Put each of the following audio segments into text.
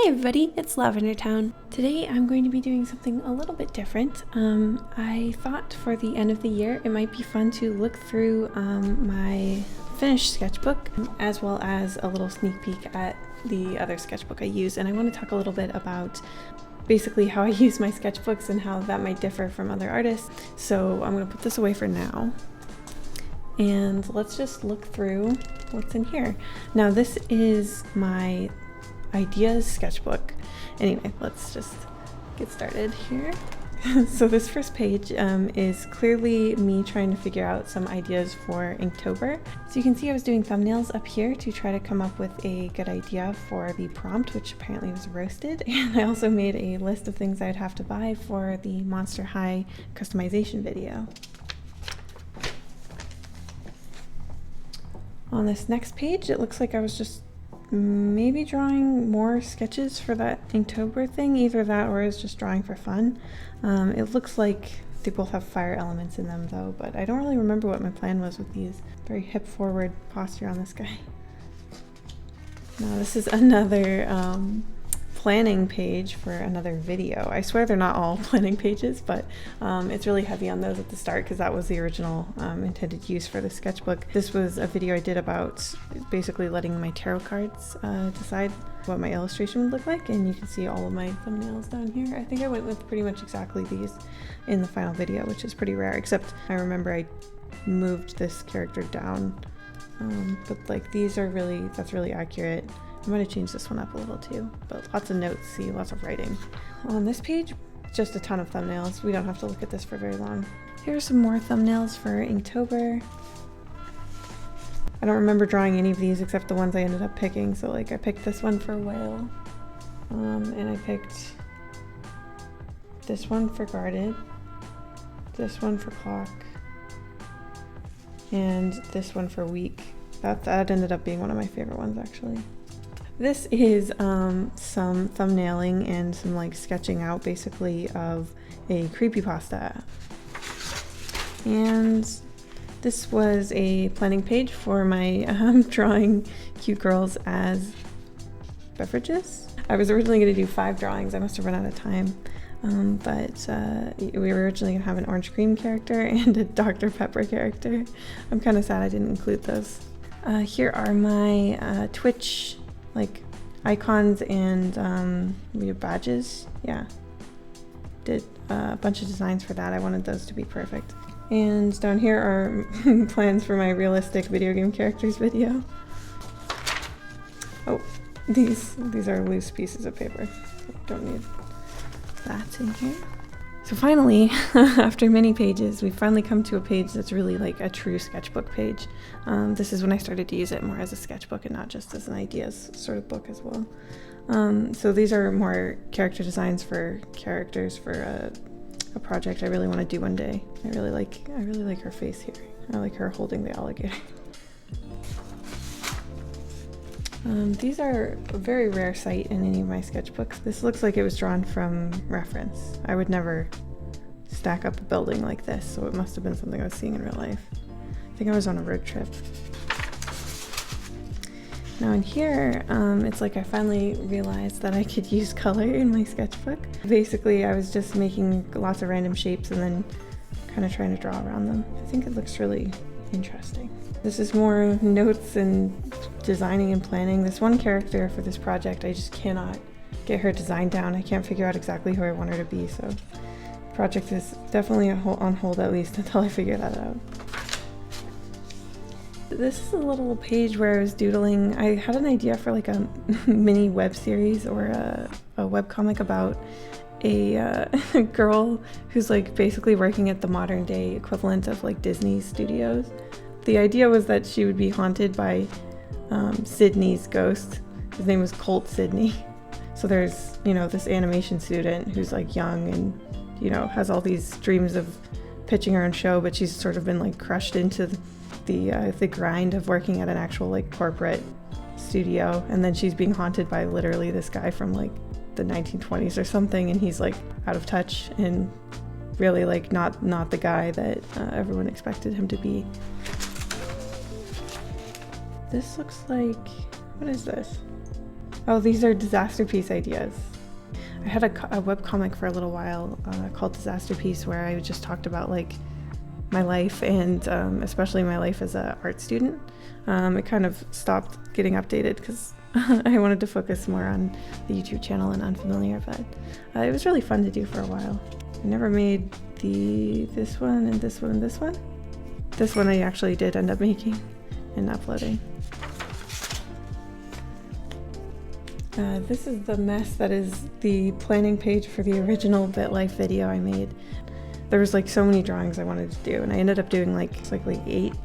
Hey everybody, it's LavenderTowne. Today I'm going to be doing something a little bit different. I thought for the end of the year it might be fun to look through my finished sketchbook as well as a little sneak peek at the other sketchbook I use, and I want to talk a little bit about basically how I use my sketchbooks and how that might differ from other artists. So I'm going to put this away for now and let's just look through what's in here. Now this is my ideas sketchbook. Anyway, let's just get started here. So this first page is clearly me trying to figure out some ideas for Inktober. So you can see I was doing thumbnails up here to try to come up with a good idea for the prompt, which apparently was roasted. And I also made a list of things I'd have to buy for the Monster High customization video. On this next page, it looks like I was just maybe drawing more sketches for that Inktober thing, either that or is just drawing for fun. It looks like they both have fire elements in them though, but I don't really remember what my plan was with these. Very hip forward posture on this guy. Now this is another planning page for another video. I swear they're not all planning pages, but it's really heavy on those at the start because that was the original intended use for the sketchbook. This was a video I did about basically letting my tarot cards decide what my illustration would look like, and you can see all of my thumbnails down here. I think I went with pretty much exactly these in the final video, which is pretty rare, except I remember I moved this character down, but like these are really, that's really accurate. I'm going to change this one up a little too, but lots of notes, see, lots of writing. On this page, just a ton of thumbnails. We don't have to look at this for very long. Here are some more thumbnails for Inktober. I don't remember drawing any of these except the ones I ended up picking. So like I picked this one for whale, and I picked this one for guarded, this one for clock, and this one for week. That ended up being one of my favorite ones actually. This is some thumbnailing and some like sketching out basically of a creepypasta. And this was a planning page for my drawing cute girls as beverages. I was originally going to do 5 drawings. I must have run out of time. But we were originally going to have an orange cream character and a Dr. Pepper character. I'm kind of sad I didn't include those. Here are my Twitch like icons and we have badges. Yeah, did a bunch of designs for that. I wanted those to be perfect. And down here are plans for my realistic video game characters video. Oh, these are loose pieces of paper. Don't need that in here. So finally, after many pages, we've finally come to a page that's really like a true sketchbook page. This is when I started to use it more as a sketchbook and not just as an ideas sort of book as well. So these are more character designs for characters for a project I really want to do one day. I really like her face here. I like her holding the alligator. These are a very rare sight in any of my sketchbooks. This looks like it was drawn from reference. I would never stack up a building like this, so it must have been something I was seeing in real life. I think I was on a road trip. Now in here, it's like I finally realized that I could use color in my sketchbook. Basically, I was just making lots of random shapes and then kind of trying to draw around them. I think it looks really interesting. This is more notes and designing and planning. This one character for this project, I just cannot get her design down. I can't figure out exactly who I want her to be, so the project is definitely on hold at least until I figure that out. This is a little page where I was doodling. I had an idea for like a mini web series or a webcomic about a girl who's like basically working at the modern day equivalent of like Disney Studios. The idea was that she would be haunted by Sydney's ghost. His name was Colt Sydney. So there's, you know, this animation student who's like young and, you know, has all these dreams of pitching her own show, but she's sort of been like crushed into the grind of working at an actual like corporate studio. And then she's being haunted by literally this guy from like the 1920s or something, and he's like out of touch and really like not the guy that everyone expected him to be. This looks like, what is this? Oh, these are disaster piece ideas. I had a webcomic for a little while called Disaster Piece, where I just talked about like my life and especially my life as an art student. It kind of stopped getting updated because I wanted to focus more on the YouTube channel and Unfamiliar, but it was really fun to do for a while. I never made this one and this one and this one. This one I actually did end up making and uploading. This is the mess that is the planning page for the original BitLife video I made. There was like so many drawings I wanted to do, and I ended up doing like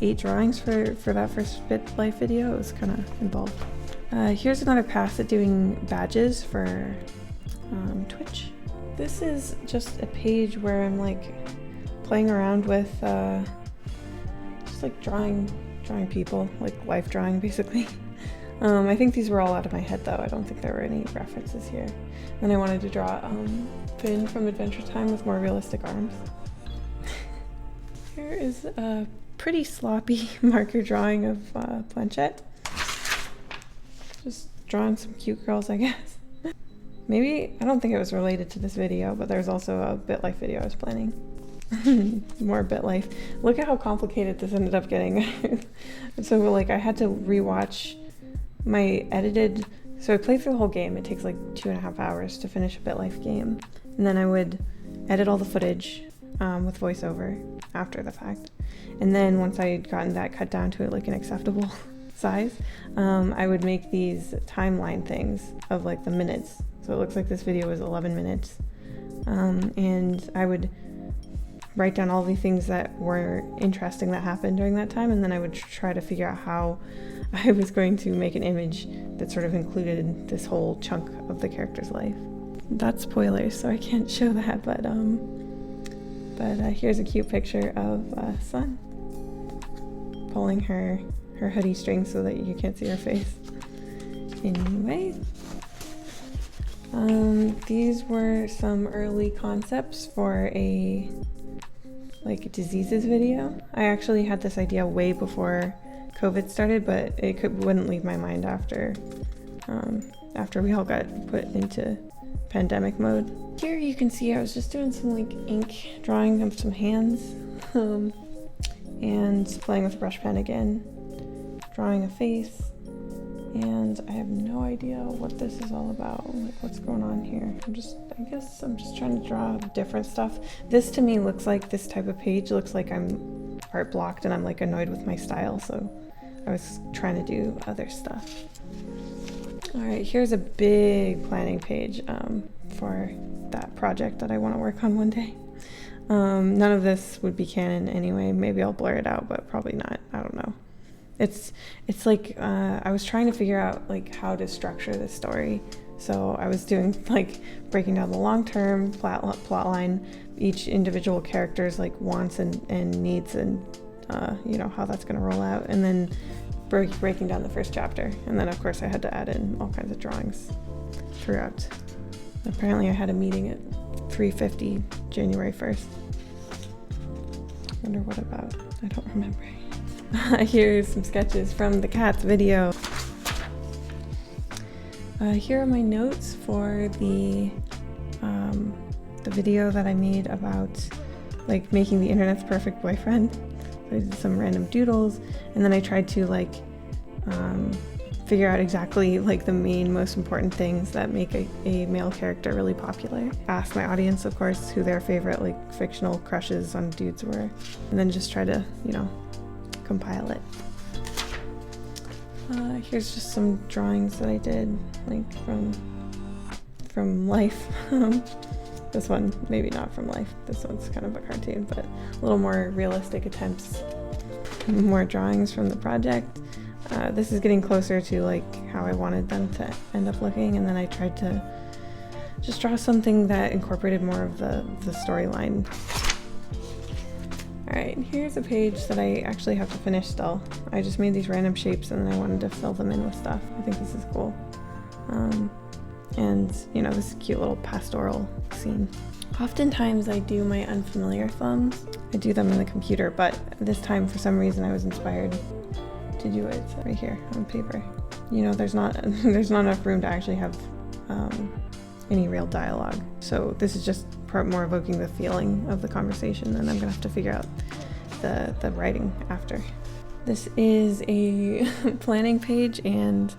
eight drawings for that first BitLife video. It was kind of involved. Here's another pass at doing badges for Twitch. This is just a page where I'm like playing around with just like drawing people, like life drawing basically. I think these were all out of my head though. I don't think there were any references here. Then I wanted to draw Finn from Adventure Time with more realistic arms. Here is a pretty sloppy marker drawing of Planchette. Just drawing some cute girls, I guess. Maybe, I don't think it was related to this video, but there's also a BitLife video I was planning. More BitLife. Look at how complicated this ended up getting. So like I had to rewatch my edited, so I played through the whole game. It takes like 2.5 hours to finish a BitLife game. And then I would edit all the footage with voiceover after the fact. And then once I had gotten that cut down to like an acceptable size, I would make these timeline things of like the minutes. So it looks like this video was 11 minutes. And I would write down all the things that were interesting that happened during that time, and then I would try to figure out how I was going to make an image that sort of included this whole chunk of the character's life. That's spoilers, so I can't show that, but here's a cute picture of Sun pulling her hoodie string so that you can't see her face. Anyway, these were some early concepts for a like diseases video. I actually had this idea way before COVID started, but it wouldn't leave my mind after we all got put into pandemic mode. Here you can see I was just doing some like ink drawing of some hands and playing with a brush pen again, drawing a face, and I have no idea what this is all about, like what's going on here. I guess I'm just trying to draw different stuff. This to me looks like, this type of page looks like I'm art blocked and I'm like annoyed with my style, so I was trying to do other stuff. All right, here's a big planning page for that project that I want to work on one day. None of this would be canon anyway. Maybe I'll blur it out, but probably not. I don't know. It's like I was trying to figure out like how to structure this story. So I was doing like breaking down the long-term plot line, each individual character's like wants and needs, and you know how that's going to roll out, and then breaking down the first chapter. And then of course I had to add in all kinds of drawings throughout. Apparently I had a meeting at 3:50 January 1st. Wonder what about? I don't remember. Here's some sketches from the cats video. Here are my notes for the video that I made about like making the internet's perfect boyfriend. So I did some random doodles, and then I tried to like figure out exactly like the main most important things that make a male character really popular. Asked my audience, of course, who their favorite like fictional crushes on dudes were, and then just try to, you know, compile it. Here's just some drawings that I did like from life. This one maybe not from life, this one's kind of a cartoon, but a little more realistic attempts. More drawings from the project. This is getting closer to like how I wanted them to end up looking, and then I tried to just draw something that incorporated more of the storyline. Alright, here's a page that I actually have to finish still. I just made these random shapes and then I wanted to fill them in with stuff. I think this is cool. And you know, this cute little pastoral scene. Oftentimes I do my unfamiliar thumbs. I do them in the computer, but this time for some reason I was inspired to do it right here on paper. you know, there's not enough room to actually have any real dialogue. So this is just more evoking the feeling of the conversation, and I'm gonna have to figure out the writing after. This is a planning page and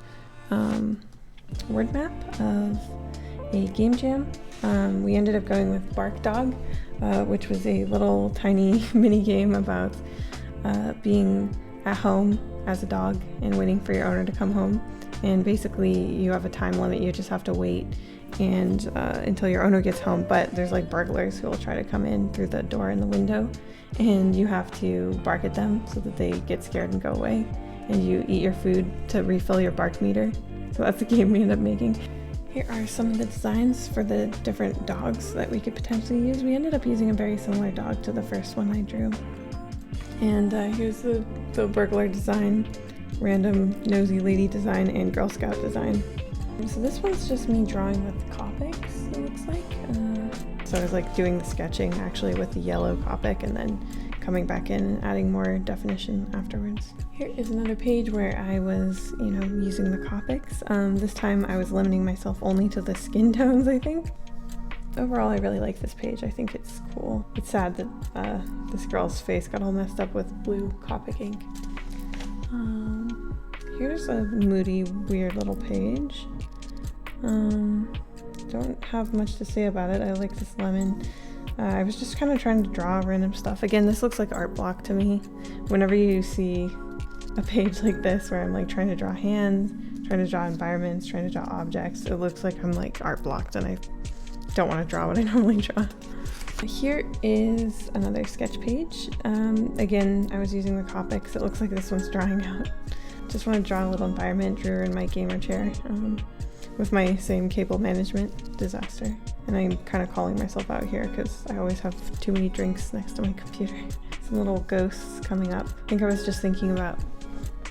word map of a game jam. We ended up going with Bark Dog, which was a little tiny mini game about being at home as a dog and waiting for your owner to come home. And basically you have a time limit. You just have to wait and until your owner gets home, but there's like burglars who will try to come in through the door and the window, and you have to bark at them so that they get scared and go away, and you eat your food to refill your bark meter. So that's the game we end up making. Here are some of the designs for the different dogs that we could potentially use. We ended up using a very similar dog to the first one I drew. And here's the burglar design, random nosy lady design, and Girl Scout design. So this one's just me drawing with Copics, it looks like. So I was like doing the sketching actually with the yellow Copic and then coming back in and adding more definition afterwards. Here is another page where I was, you know, using the Copics. This time I was limiting myself only to the skin tones, I think. Overall, I really like this page. I think it's cool. It's sad that this girl's face got all messed up with blue Copic ink. Here's a moody, weird little page. Don't have much to say about it. I like this lemon. I was just kind of trying to draw random stuff. Again, this looks like art block to me. Whenever you see a page like this where I'm like trying to draw hands, trying to draw environments, trying to draw objects, it looks like I'm like art blocked and I don't want to draw what I normally draw. Here is another sketch page. Again, I was using the Copics. It looks like this one's drying out. Just want to draw a little environment, drew her in my gamer chair with my same cable management disaster. And I'm kind of calling myself out here because I always have too many drinks next to my computer. Some little ghosts coming up. I think I was just thinking about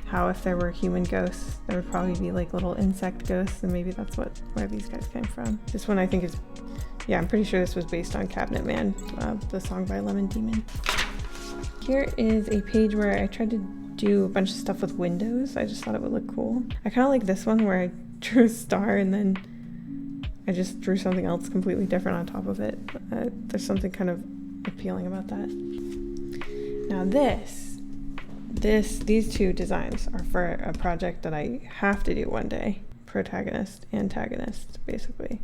how if there were human ghosts, there would probably be like little insect ghosts, and maybe that's where these guys came from. This one I think is, yeah, I'm pretty sure this was based on Cabinet Man, the song by Lemon Demon. Here is a page where I tried to do a bunch of stuff with windows. I just thought it would look cool. I kind of like this one where I drew a star and then I just drew something else completely different on top of it. There's something kind of appealing about that. Now these two designs are for a project that I have to do one day. Protagonist, antagonist, basically.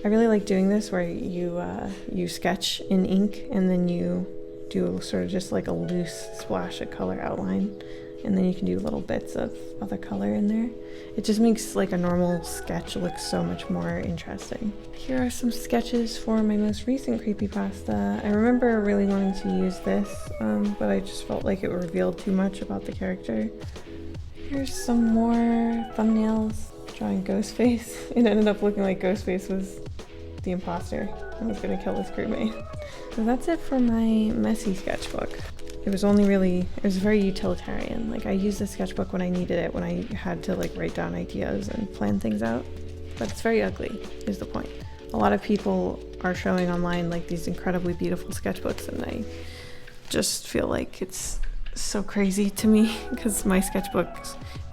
I really like doing this where you sketch in ink and then you do sort of just like a loose splash of color outline, and then you can do little bits of other color in there. It just makes like a normal sketch look so much more interesting. Here are some sketches for my most recent creepypasta. I remember really wanting to use this, but I just felt like it revealed too much about the character. Here's some more thumbnails. Drawing Ghostface. It ended up looking like Ghostface was the imposter and was gonna kill his crewmate. So that's it for my messy sketchbook. It was very utilitarian. Like I used the sketchbook when I needed it, when I had to like write down ideas and plan things out. But it's very ugly, is the point. A lot of people are showing online like these incredibly beautiful sketchbooks, and I just feel like it's so crazy to me because my sketchbook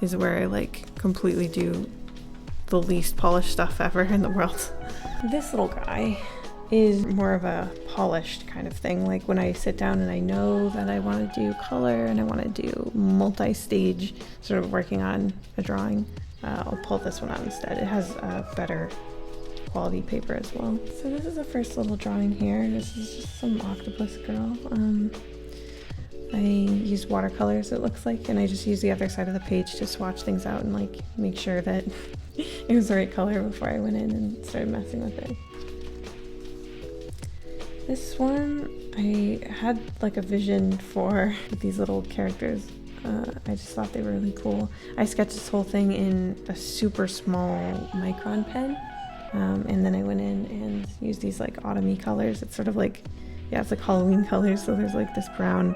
is where I like completely do the least polished stuff ever in the world. This little guy is more of a polished kind of thing. Like when I sit down and I know that I want to do color and I want to do multi-stage sort of working on a drawing, I'll pull this one out instead. It has a better quality paper as well. So this is the first little drawing here. This is just some octopus girl. I used watercolors, it looks like, and I just used the other side of the page to swatch things out and like make sure that it was the right color before I went in and started messing with it. This one, I had like a vision for these little characters. I just thought they were really cool. I sketched this whole thing in a super small micron pen, and then I went in and used these like autumn-y colors. It's sort of like, yeah, it's like Halloween colors, so there's like this brown,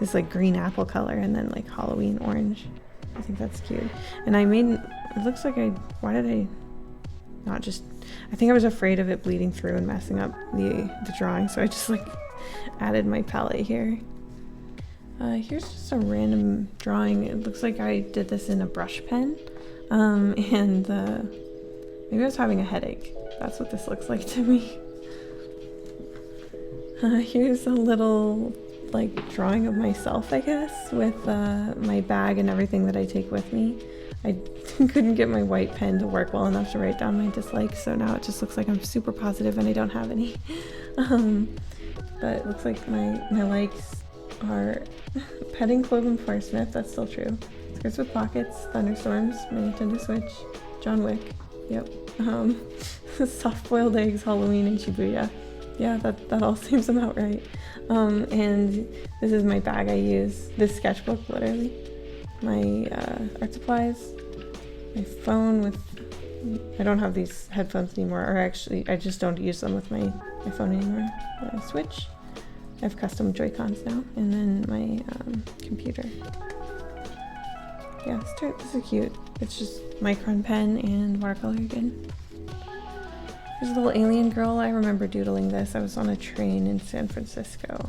this like green apple color, and then like Halloween orange. I think that's cute. And I made, it looks like why did I not just, I think I was afraid of it bleeding through and messing up the drawing, so I just like added my palette here. Here's just a random drawing. It looks like I did this in a brush pen. And maybe I was having a headache. That's what this looks like to me. Here's a little like drawing of myself, I guess, with my bag and everything that I take with me. I couldn't get my white pen to work well enough to write down my dislikes, so now it just looks like I'm super positive and I don't have any. But it looks like my likes are petting Cloven Smith, that's still true. Skirts with Pockets, Thunderstorms, my Nintendo Switch, John Wick, yep. Soft-boiled eggs, Halloween, and Shibuya. Yeah, that all seems about right. And this is my bag I use, this sketchbook, literally. My art supplies, my phone with, I don't have these headphones anymore, or actually I just don't use them with my phone anymore. Switch, I have custom Joy-Cons now, and then my computer. Yeah, this is cute. It's just micron pen and watercolor again. There's a little alien girl. I remember doodling this. I was on a train in San Francisco.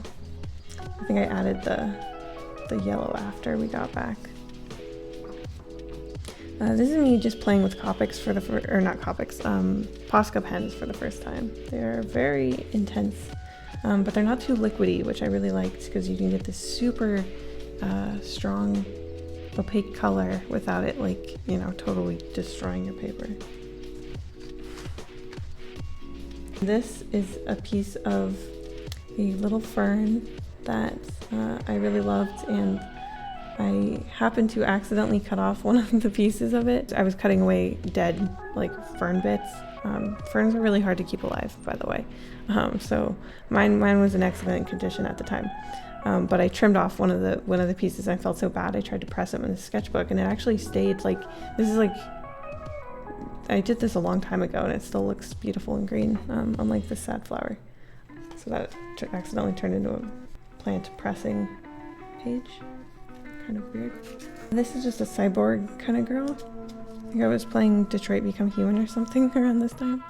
I think I added the yellow after we got back. This is me just playing with Copics for Posca pens for the first time. They're very intense, but they're not too liquidy, which I really liked because you can get this super strong opaque color without it like, you know, totally destroying your paper. This is a piece of a little fern that I really loved, and I happened to accidentally cut off one of the pieces of it. I was cutting away dead, like, fern bits. Ferns are really hard to keep alive, by the way. So mine was in excellent condition at the time. But I trimmed off one of the pieces. I felt so bad. I tried to press it in the sketchbook, and it actually stayed like, this is like, I did this a long time ago, and it still looks beautiful and green, unlike this sad flower. So that accidentally turned into a plant pressing page. Kind of weird. This is just a cyborg kind of girl. I think I was playing Detroit Become Human or something around this time.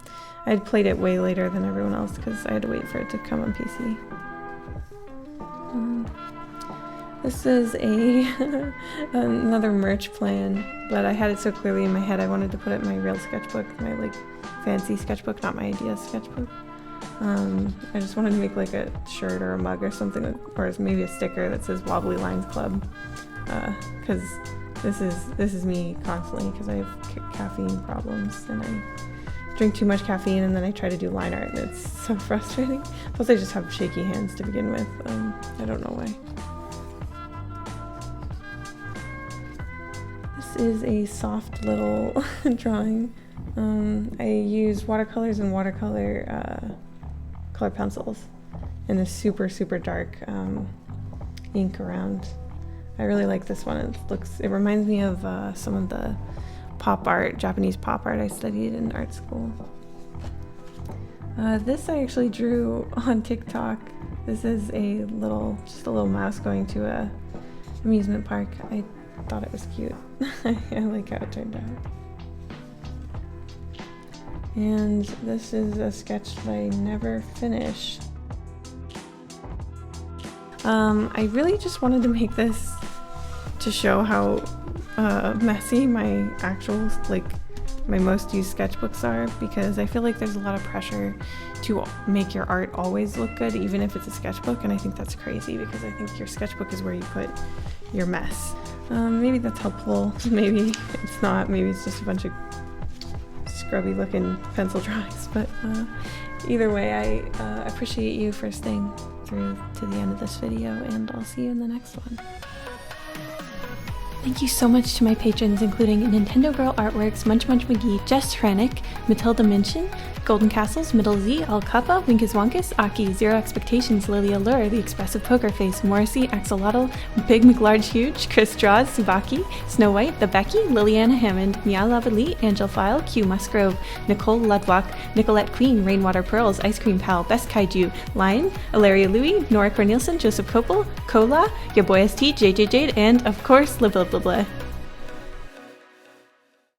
I had played it way later than everyone else because I had to wait for it to come on PC. This is another merch plan, but I had it so clearly in my head I wanted to put it in my real sketchbook, my like fancy sketchbook, not my ideas sketchbook. I just wanted to make like a shirt or a mug or something, or maybe a sticker that says Wobbly Lines Club, because this is me constantly because I have caffeine problems and I drink too much caffeine and then I try to do line art and it's so frustrating. Plus I just have shaky hands to begin with. I don't know why. This is a soft little drawing. I use watercolors and watercolor color pencils and this super dark ink around. I really like this one. It reminds me of some of the pop art, Japanese pop art I studied in art school. This I actually drew on TikTok. This is just a little mouse going to a amusement park. I thought it was cute. I like how it turned out. And this is a sketch that I never finished. I really just wanted to make this to show how messy my actual, like, my most used sketchbooks are, because I feel like there's a lot of pressure to make your art always look good, even if it's a sketchbook, and I think that's crazy because I think your sketchbook is where you put your mess. Maybe that's helpful, maybe it's not, maybe it's just a bunch of scrubby looking pencil drawings, but either way, I appreciate you for staying through to the end of this video, and I'll see you in the next one. Thank you so much to my patrons, including Nintendo Girl Artworks, Munch McGee, Jess Hrenick, Matilda Minchin, Golden Castles, Middle Z, Al Kappa, Winkus Wonkus, Aki, Zero Expectations, Lily Allure, The Expressive Poker Face, Morrissey, Axolotl, Big McLarge Huge, Chris Draws, Subaki, Snow White, The Becky, Liliana Hammond, Mia Lavalley, Angel File, Q Musgrove, Nicole Ludwak, Nicolette Queen, Rainwater Pearls, Ice Cream Pal, Best Kaiju, Lion, Ilaria Louie, Nora Cornelison, Joseph Kopel, Kola, Your Boy ST, JJ Jade, and of course, Blah Blah Blah Blah.